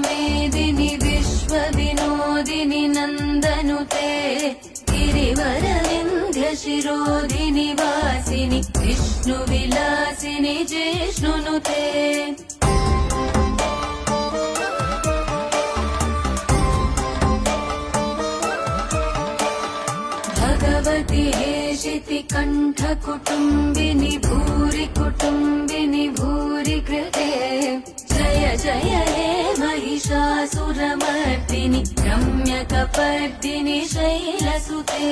मेदिनि विश्वविनोदिनि नन्दनुते गिरिवरविन्ध्यशिरोधिनि वासिनि विष्णुविलासिनि जिष्णुनुते भगवति हेशिति कण्ठकुटुम्बिनि भूरि कुटुम्बिनि भूरि कृते जय जय हे महिषासुरमर्दिनि रम्यकपर्दिनि शैलसुते।